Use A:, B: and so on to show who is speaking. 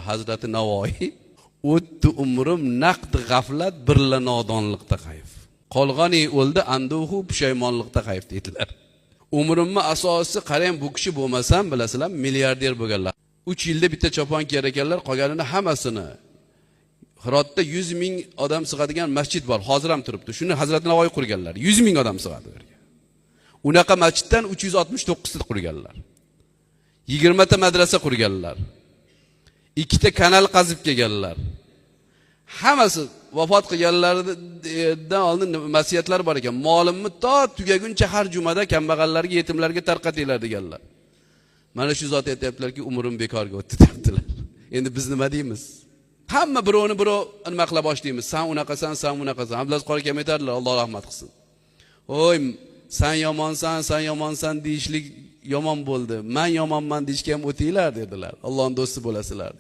A: Hazrati Navoiy, "O'tdi umrim naqd g'aflat, birla nodonlikda qayf. Qolg'ani o'ldi anduhu pushaymonlikda qayf" dedilar. Umrimni asosi qarang, bu kishi bo'lmasam, bilasizlar, milliarder bo'lganlar. 3 yilda bitta chopon kiyar ekanlar, qolganini hammasini. Hirotda 100 ming odam sig'adigan masjid bor, hozir ham turibdi. Shuni Hazrati Navoiy qurganlar. 100 ming odam sig'adi. Unaqa masjiddan 369 ta qurganlar. 20 ta madrasa qurganlar. 2 ta kanal qazib kelganlar. Hammasi vafot qilganlardan oldin vasiyatlar bor ekan. Molimni to tugaguncha har jumada kambag'allarga, yetimlarga tarqatinglar deganlar. Mana shu zot aytibdilarki, umrim bekorga o'tdi debdilar. Endi biz nima deymiz? Hamma birovni birov nima qila boshlaymiz. Sen unaqasan, sen bunaqasan. Abdulaziz Qori kam aytadilar, Alloh rahmat qilsin. Oy, sen yomonsan deyishlik yomon bo'ldi. Men yomonman deyishga ham o'tinglar dedilar. Allohning do'sti bo'lasizlar.